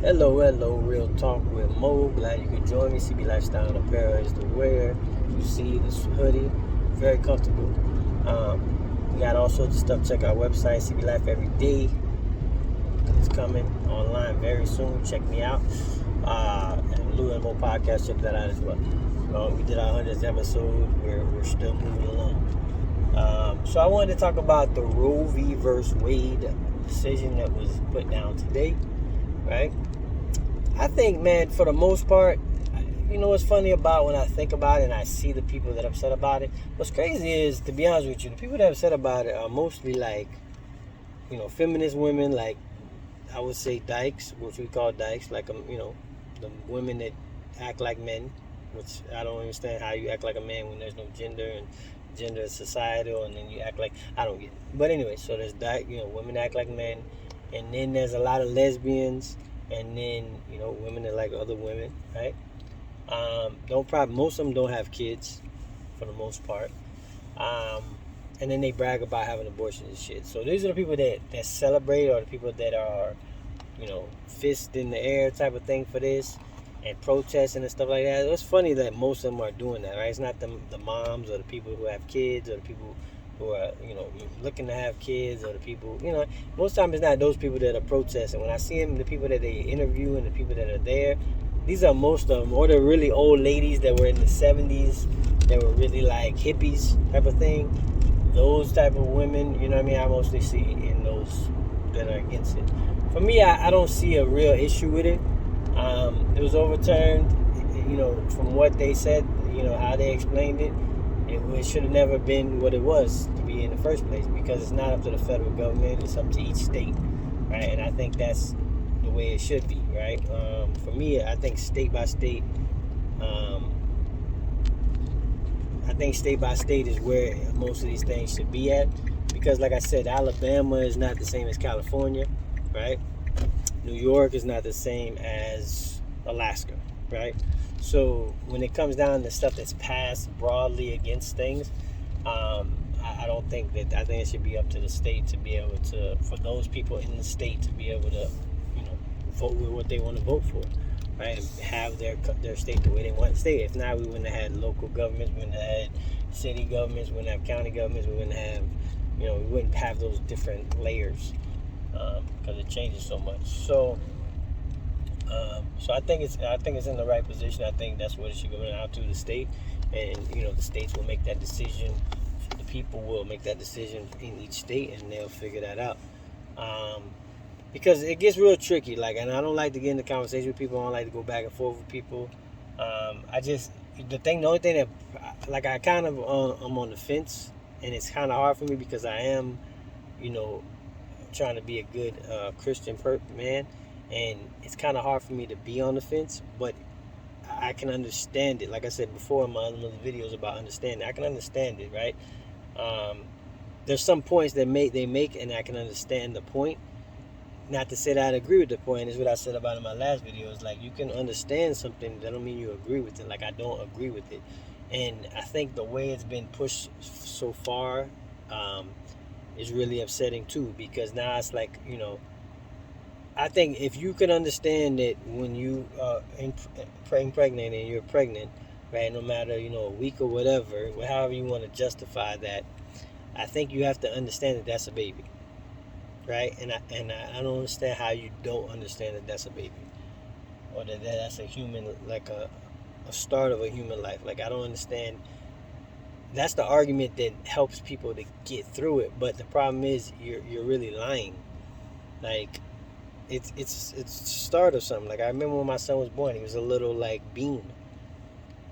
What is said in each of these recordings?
Hello, Real Talk with Mo. Glad you could join me. CB Lifestyle Apparel is the wear. You see this hoodie, very comfortable. We got all sorts of stuff. Check our website, CB Life Every Day. It's coming online very soon. Check me out. And Lou and Mo podcast, check that out as well. We did our 100th episode. We're still moving along. So I wanted to talk about the Roe v. Wade decision that was put down today, right? I think, man, for the most part, you know what's funny about when I think about it and I see the people that are upset about it? What's crazy is, to be honest with you, the people that are upset about it are mostly like, feminist women, like I would say dykes, which we call dykes, like, the women that act like men, which I don't understand how you act like a man when there's no gender and gender is societal, and then you act like, I don't get it. But anyway, so there's women act like men, and then there's a lot of lesbians, and then women that like other women, right? Most of them don't have kids for the most part, and then they brag about having abortions and shit. So these are the people that celebrate, or the people that are fist in the air type of thing for this and protesting and stuff like that. It's funny that most of them are doing that, right? It's not the moms or the people who have kids or the people who are looking to have kids, or the people, most times it's not those people that are protesting. When I see them, the people that they interview and the people that are there, these are most of them, or the really old ladies that were in the 70s that were really like hippies type of thing. Those type of women, I mostly see in those that are against it. For me, I don't see a real issue with it. It was overturned, from what they said, how they explained it. It should have never been what it was to be in the first place, because it's not up to the federal government, it's up to each state, right? And I think that's the way it should be, right? For me, I think state by state is where most of these things should be at, because like I said, Alabama is not the same as California, right? New York is not the same as Alaska, right? So when it comes down to stuff that's passed broadly against things, I don't think that. I think it should be up to the state to be able to, for those people in the state to be able to, vote with what they want to vote for, right? And have their state the way they want to stay. If not, we wouldn't have had local governments, we wouldn't have had city governments, we wouldn't have county governments, we wouldn't have, we wouldn't have those different layers, because it changes so much. So I think it's in the right position. I think that's what it should go out to the state, and the states will make that decision. The people will make that decision in each state, and they'll figure that out. Because it gets real tricky. And I don't like to get into conversation with people. I don't like to go back and forth with people. The only thing that, I kind of, I'm on the fence, and it's kind of hard for me because I am, trying to be a good Christian man. And it's kind of hard for me to be on the fence, but I can understand it. Like I said before in my other videos about understanding, I can understand it, right? There's some points that they make, and I can understand the point. Not to say that I agree with the point, is what I said about in my last video. Is like, you can understand something, that don't mean you agree with it. Like, I don't agree with it. And I think the way it's been pushed so far is really upsetting too, because now it's like, I think if you can understand that when you are pregnant and you're pregnant, right, no matter, a week or whatever, however you want to justify that, I think you have to understand that that's a baby, right? And I don't understand how you don't understand that that's a baby, or that that's a human, like a start of a human life. Like, I don't understand. That's the argument that helps people to get through it. But the problem is, you're really lying. Like, it's the start of something. Like, I remember when my son was born, he was a little like bean,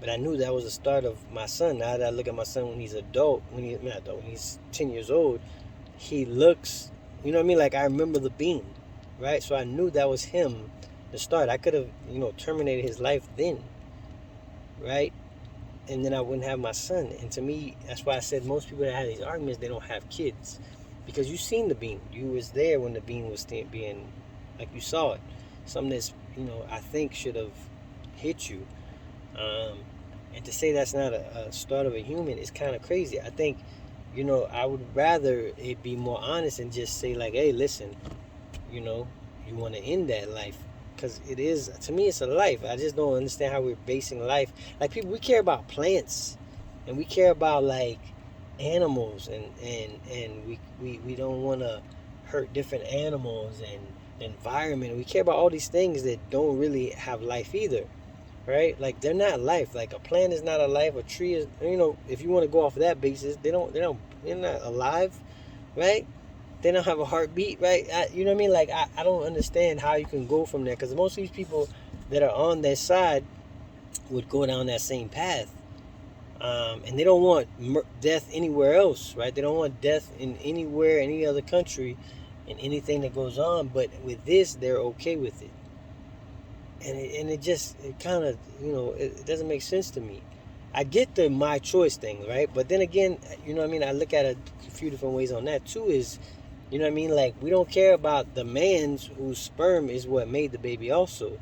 but I knew that was the start of my son. Now that I look at my son when he's when he's 10 years old, he looks, like, I remember the bean, right? So I knew that was him, the start. I could have, terminated his life then, right? And then I wouldn't have my son. And to me, that's why I said most people that have these arguments, they don't have kids, because you seen the bean. You was there when the bean was being, like, you saw it. Something that's, I think should have hit you. And to say that's not a start of a human is kind of crazy. I think, I would rather it be more honest and just say, like, hey, listen, you want to end that life. because it is, to me, it's a life. I just don't understand how we're basing life. Like, people, we care about plants, and we care about like animals, and we don't want to hurt different animals and the environment. We care about all these things that don't really have life either, right? Like, they're not life. Like, a plant is not a life. A tree is, if you want to go off of that basis, they're not alive, right? They don't have a heartbeat, right? You know what I mean? Like, I don't understand how you can go from there, because most of these people that are on that side would go down that same path. And they don't want death anywhere else, right? They don't want death in anywhere, any other country, and anything that goes on. But with this, they're okay with it, and it kind of, it doesn't make sense to me. I get the my choice thing, right? But then again, you know what I mean? I look at it a few different ways on that too. Is, you know what I mean? Like, we don't care about the man's whose sperm is what made the baby also,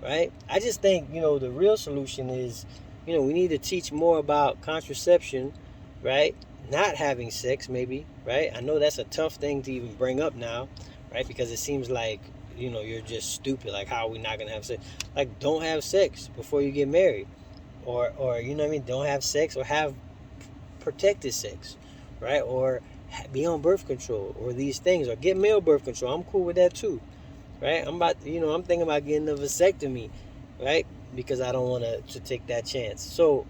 right? I just think, the real solution is, we need to teach more about contraception, right? Not having sex, maybe, right? I know that's a tough thing to even bring up now, right? Because it seems like, you're just stupid. Like, how are we not going to have sex? Like, don't have sex before you get married. Or you know what I mean? Don't have sex, or have protected sex, right? Or be on birth control, or these things, or get male birth control. I'm cool with that too, right? I'm thinking about getting a vasectomy, right? Because I don't want to take that chance. So,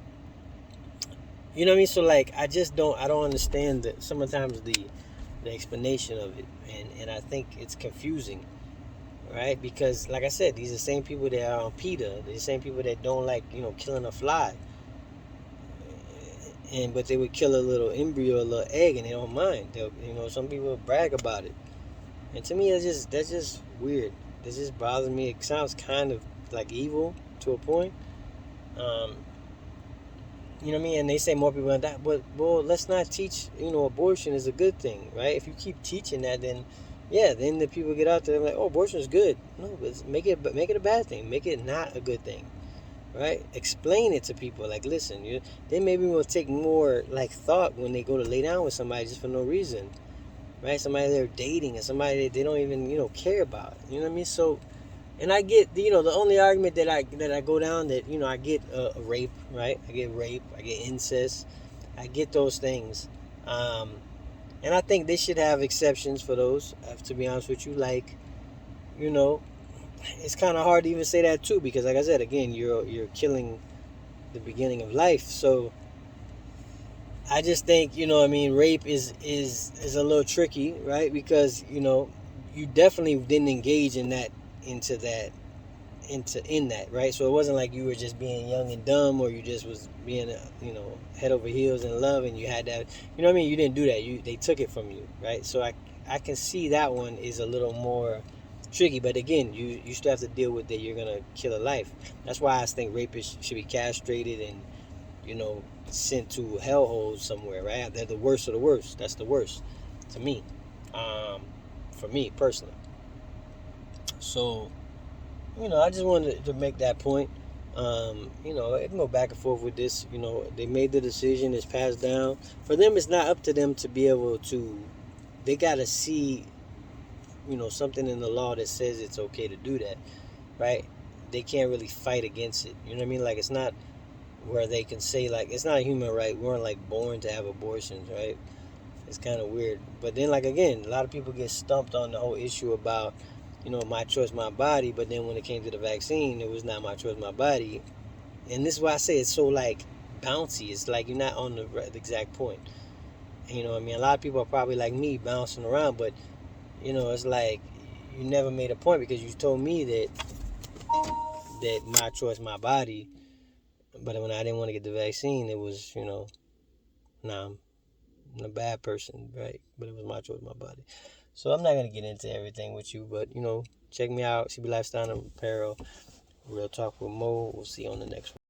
you know what I mean? So, like, I don't understand sometimes the explanation of it, and I think it's confusing, right? Because, like I said, these are the same people that are on PETA. They're the same people that don't like, killing a fly, but they would kill a little embryo, a little egg, and they don't mind. Some people brag about it. And to me, that's just weird. This just bothers me. It sounds kind of like evil to a point. Um, you know what I mean? And they say more people are that, but, well, let's not teach. Abortion is a good thing, right? If you keep teaching that, then yeah, then the people get out there and like, oh, abortion is good. No, but make it a bad thing. Make it not a good thing, right? Explain it to people. Like, listen, they maybe will take more like thought when they go to lay down with somebody just for no reason, right? Somebody they're dating, and somebody that they don't even care about. You know what I mean? So, and I get the only argument that I go down, that I get rape, right? I get rape, I get incest, I get those things, um, and I think they should have exceptions for those. To be honest with you, like, you know, it's kind of hard to even say that too, because, like I said, again, you're killing the beginning of life. So I just think, I mean, rape is a little tricky, right? Because you definitely didn't engage into that in that, right? So it wasn't like you were just being young and dumb, or you just was being head over heels in love, and you had that, what I mean? You didn't do that. They took it from you, right? So I can see that one is a little more tricky, but again, you still have to deal with that. You're gonna kill a life. That's why I think rapists should be castrated and sent to hellholes somewhere, right? They're the worst of the worst. That's the worst to me, um, for me personally. So, I just wanted to make that point. It can go back and forth with this. They made the decision. It's passed down. For them, it's not up to them to be able to. They got to see, something in the law that says it's okay to do that, right? They can't really fight against it. You know what I mean? Like, it's not where they can say, like, it's not a human right. We weren't, like, born to have abortions, right? It's kind of weird. But then, like, again, a lot of people get stumped on the whole issue about, my choice, my body. But then when it came to the vaccine, it was not my choice, my body. And this is why I say it's so, like, bouncy. It's like you're not on the exact point. I mean? A lot of people are probably like me, bouncing around. But, it's like you never made a point, because you told me that my choice, my body. But when I didn't want to get the vaccine, it was, nah, I'm a bad person, right? But it was my choice, my body. So I'm not gonna get into everything with you, but check me out, CB Lifestyle and Apparel, Real Talk with Mo. We'll see you on the next one.